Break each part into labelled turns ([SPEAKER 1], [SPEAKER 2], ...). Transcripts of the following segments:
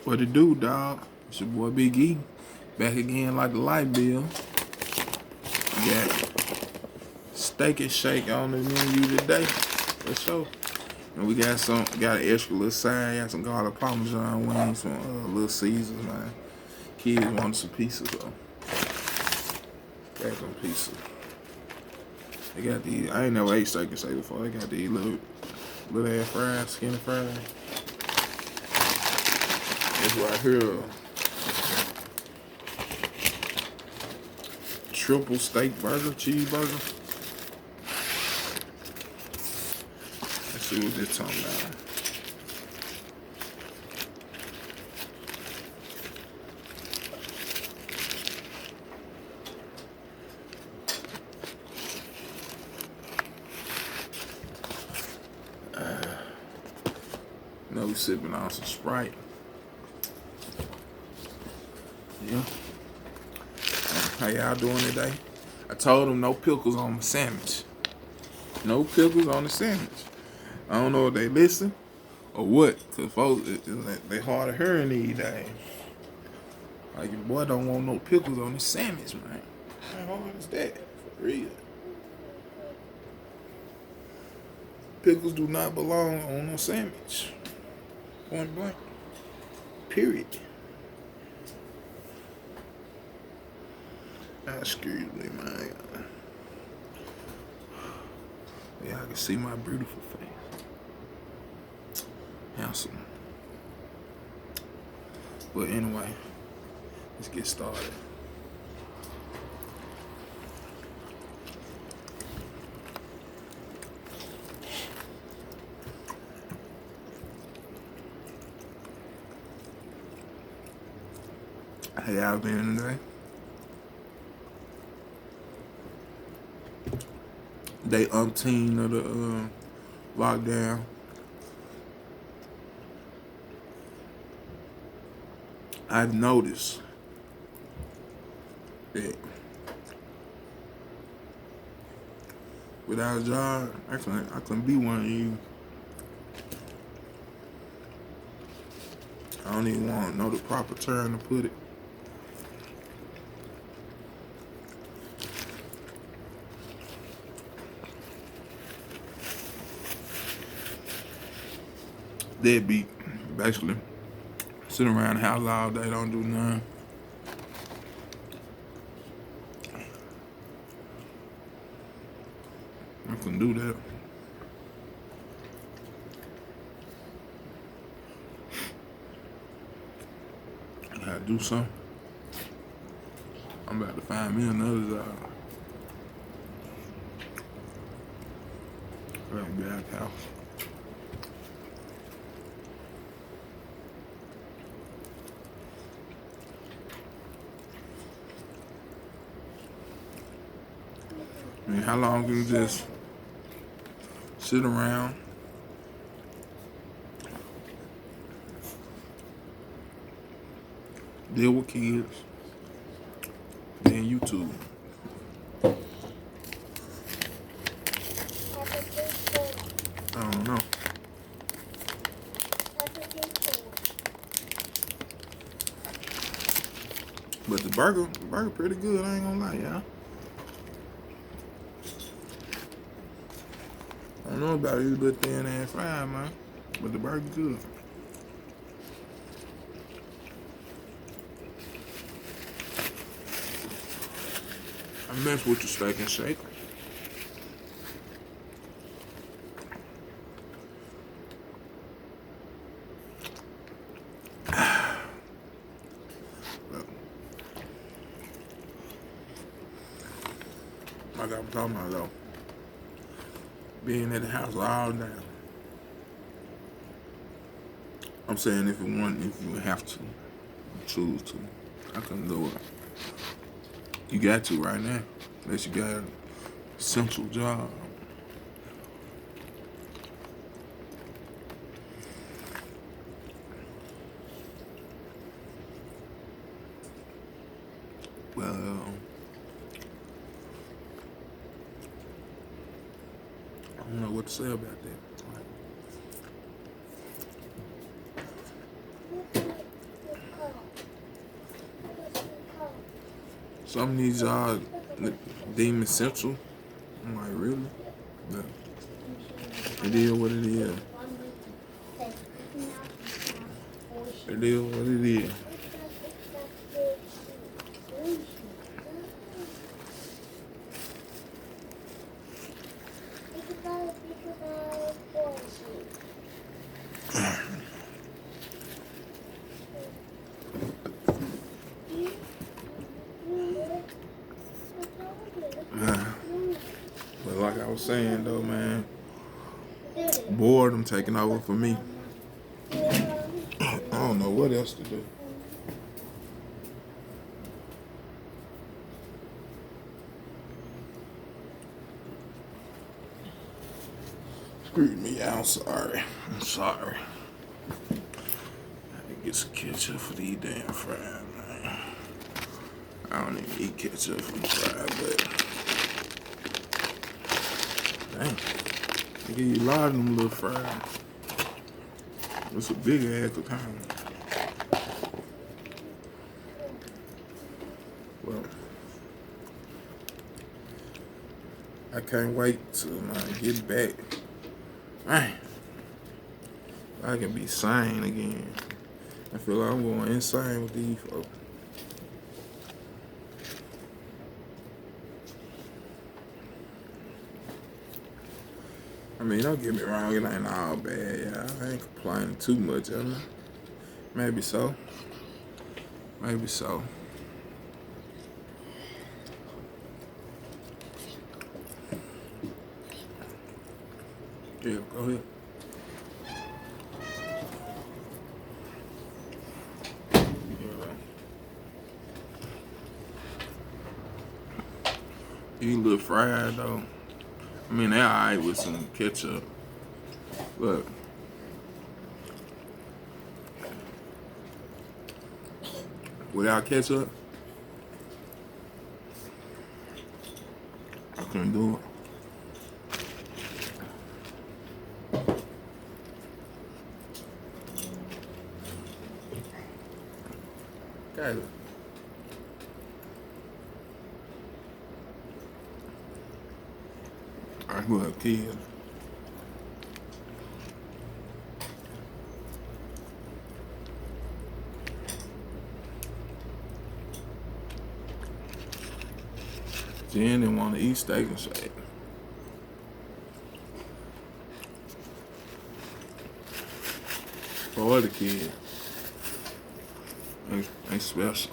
[SPEAKER 1] What it do, dog? It's your boy Big E. Back again like the light bill. We got steak and shake on the menu today. For sure. And we got an extra little side. Got some garlic parmesan wings from Little Caesars, man. Kids wanted some pieces, though. Got some pieces. They got these. I ain't never ate steak and shake before. They got these little ass fries, skinny fries. This right here, triple steak burger, cheeseburger. Let's see what this talking about. We sipping on some Sprite. Yeah. How y'all doing today? I told them no pickles on my sandwich. No pickles on the sandwich. I don't know if they listen or what, cause folks they hard of hearing these days. Like your boy don't want no pickles on the sandwich, man. How hard is that? For real. Pickles do not belong on a sandwich. Point blank. Period. Excuse me, man. Yeah, I can see my beautiful face. Handsome. But anyway, let's get started. How y'all been today? Day umpteen of the lockdown. I've noticed that without a job, I couldn't be one of you. I don't even want to know the proper term to put it. Deadbeat, basically. Sitting around the house all day, don't do nothing. I couldn't do that. I gotta do something. I'm about to find me another job. I gotta be out the house. I mean, how long can you just sit around, deal with kids, then YouTube? I don't know. But the burger pretty good, I ain't gonna lie, y'all. I don't know about you, little thin ass fry, man. But the burger good. I mess with the steak and shake. Like I'm talking about though. Being at the house all day. I'm saying if you have to, choose to. I couldn't do it. You got to right now. Unless you got an essential job. Well, I don't know what to say about that. Some of these deem essential. I'm like, really? But it is what it is. It is what it is. But like I was saying though, man, boredom taking over for me. I don't know what else to do. Screwed me out. I'm sorry. I had to get some ketchup for these damn fries, man. I don't even eat ketchup from fries, but dang, they give you a lot of them little fries. It's a big ass kind. Well, I can't wait till I get back. Man, I can be sane again. I feel like I'm going insane with these folks. I mean, don't get me wrong, it ain't all bad, y'all. I ain't complaining too much, am I? Maybe so. Maybe so. Yeah, go ahead. These little fried though. I mean, they alright with some ketchup. Look. Without ketchup, I couldn't do it. Okay. I grew up kids. Jen didn't want to eat steak and shake. For other kids, they special.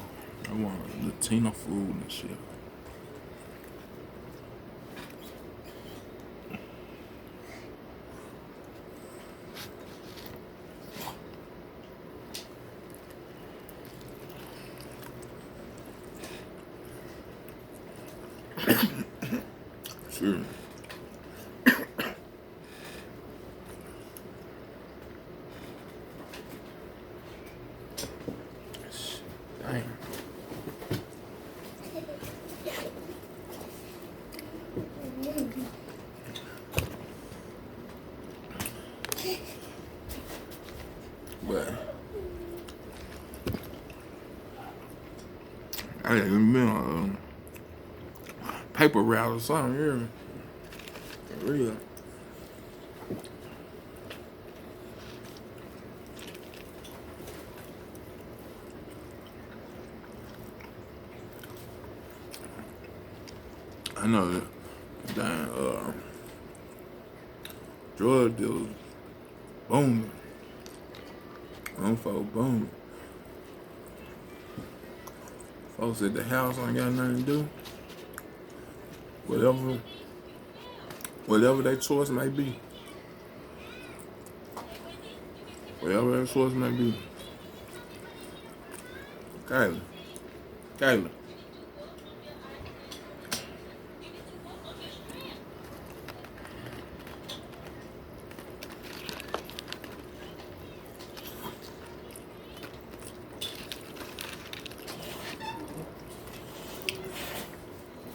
[SPEAKER 1] I want Latino food and shit. Sure. Dang. But I didn't been on paper route or something, you hear me? For real. I know that damn drug dealers booming. Them folks booming. Folks at the house ain't got nothing to do. Whatever their choice may be. Whatever their choice may be. Kayla.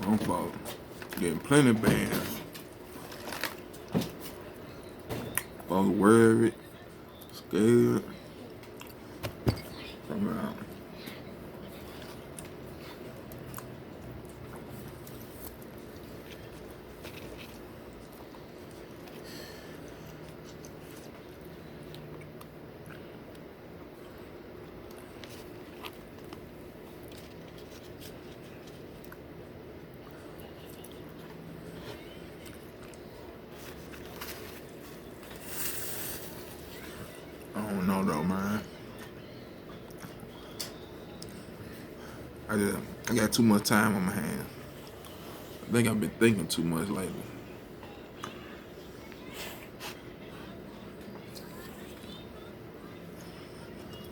[SPEAKER 1] Them folks getting plenty bands. Folks worried, scared. Come out. don't know though, man. I got too much time on my hands. I think I've been thinking too much lately.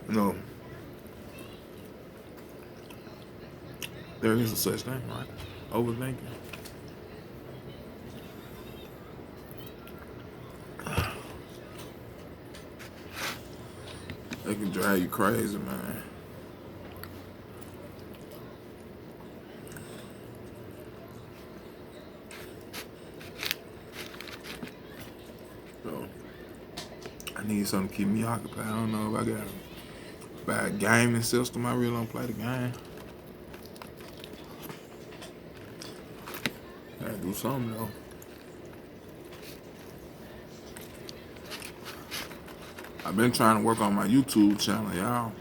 [SPEAKER 1] You know, there is a such thing, right? Overthinking. It can drive you crazy, man. So, I need something to keep me occupied. I don't know if I got a bad gaming system. I really don't play the game. Gotta do something though. I've been trying to work on my YouTube channel, y'all.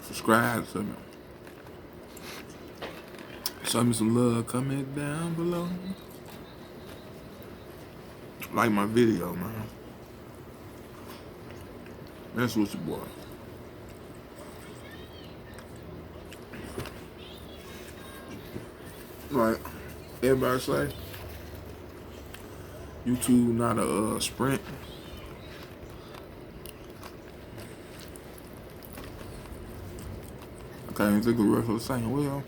[SPEAKER 1] Subscribe to me. Show me some love. Comment down below. Like my video, man. That's what your boy. Like everybody say, YouTube not a sprint. I can't think of the rest of the saying. Well,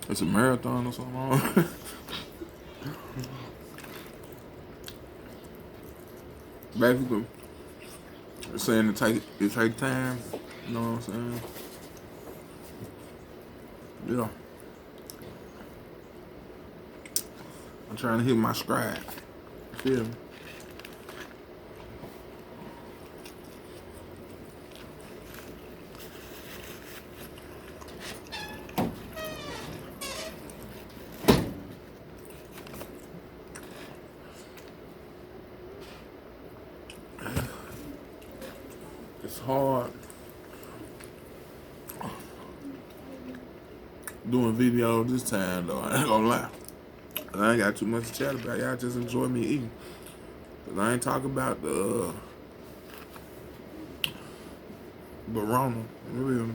[SPEAKER 1] it's a marathon or something. Basically, it's saying it take time. You know what I'm saying? Yeah. I'm trying to hit my stride. Feel me? It's hard doing videos this time though. I ain't gonna lie. I ain't got too much to chat about. Y'all just enjoy me eating. Cause I ain't talking about the Barona. Really.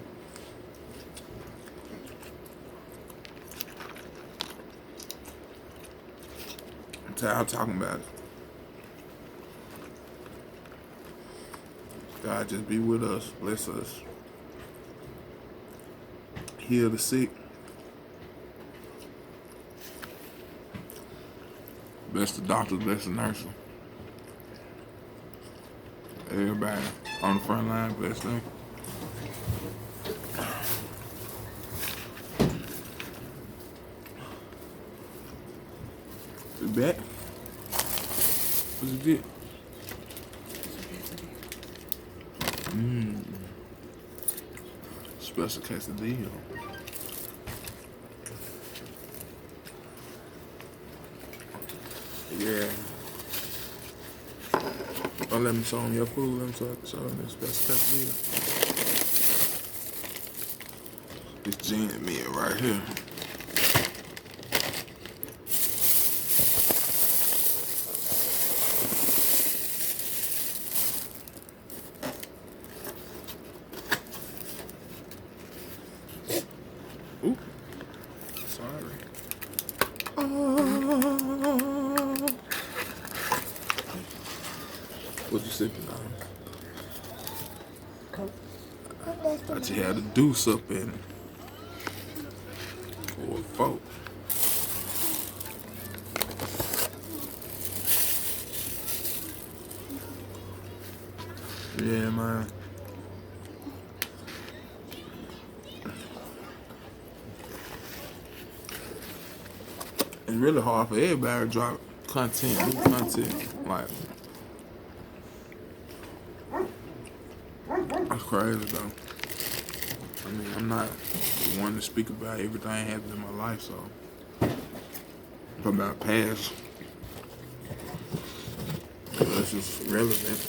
[SPEAKER 1] I'm tired of talking about it. God just be with us. Bless us. Heal the sick. Bless the doctors, bless the nurses. Everybody on the front line, bless them. You back? What's it get? Special quesadilla. Yeah. Don't let me show them your food. Let me show them this special quesadilla. This gin meal right here. Ooh. Sorry. What you sipping on? Thought you had a deuce up in it. Or a folk. Yeah, man. It's really hard for everybody to drop content, new content. Like, that's crazy though. I mean, I'm not the one to speak about everything happening in my life, so about past, that's just relevant.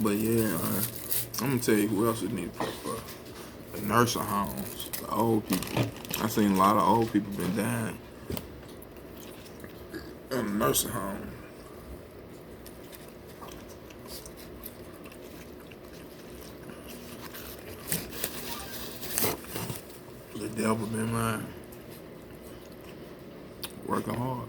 [SPEAKER 1] But yeah, I'm gonna tell you who else we need to prep for. The nursing homes. old people. I seen a lot of old people been dying in a nursing home. The devil been mine. Working hard.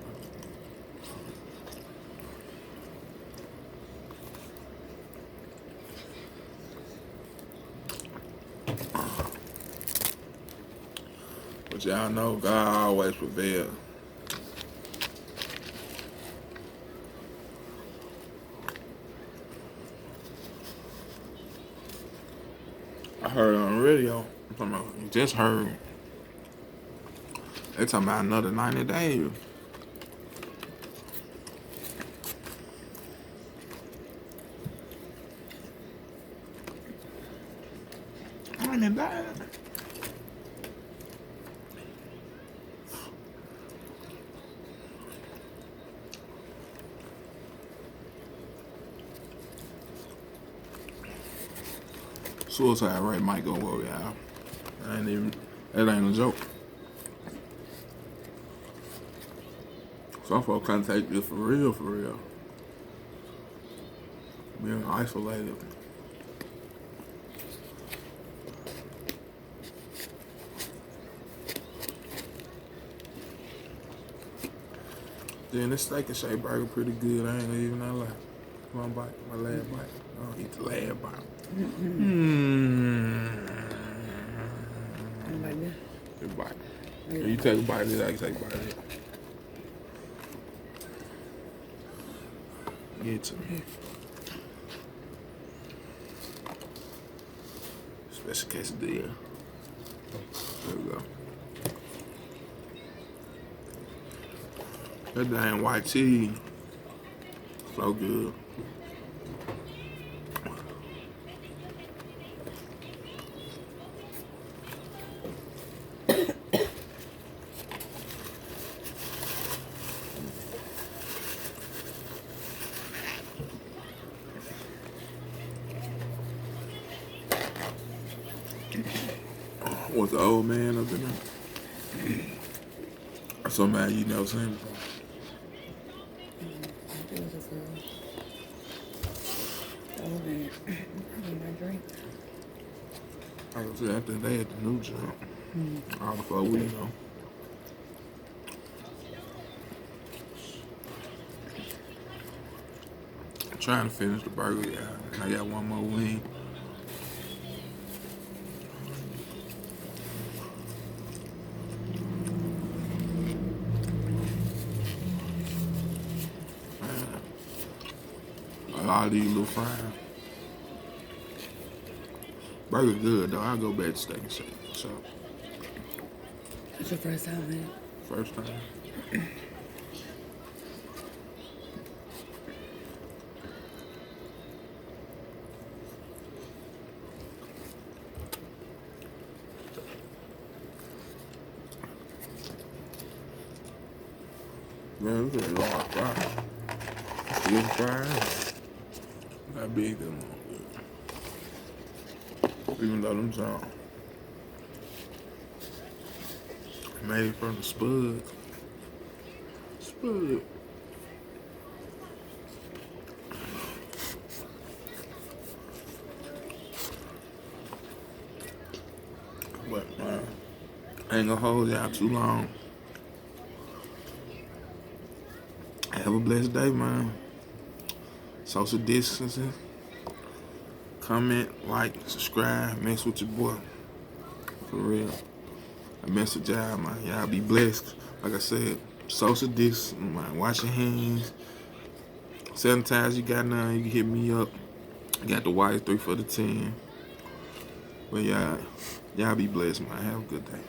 [SPEAKER 1] But y'all know God always prevails. I heard on the radio, I'm talking about, just heard, they talking about another 90 days. 90 days. Suicide rate might go up, y'all. That ain't a joke. Some folks can't take this for real, for real. Being isolated. Then this steak and shake burger pretty good. I ain't gonna even lie. One bite, my last bite. I'll eat the last bite.
[SPEAKER 2] Like that.
[SPEAKER 1] Good bite. Yeah. You take a bite of this, I can take a bite of it. Get to me. Special quesadilla. There we go. That dang white cheese. So good. Was the old man up in there? Somebody you never seen before.
[SPEAKER 2] It was a girl. Oh man, probably my drink.
[SPEAKER 1] I was say, I think they had the new jump. All the fuck we know. I'm trying to finish the burger, yeah. And I got one more wing. A lot of these little fries. Burger good though. I'll go back to steak and shake. So
[SPEAKER 2] It's your first time, man.
[SPEAKER 1] first time. Man, this is a large fry. Big fries. Not big them. Even though them sound made from the spud. Spud. But man, I ain't gonna hold y'all too long. Have a blessed day, man. Social distancing. Comment, like, subscribe, mess with your boy. For real. I mess with y'all, man. Y'all be blessed. Like I said, social distancing, man. Wash your hands. Sanitize, you got none, you can hit me up. I got the white 3 for the 10. But y'all be blessed, man. Have a good day.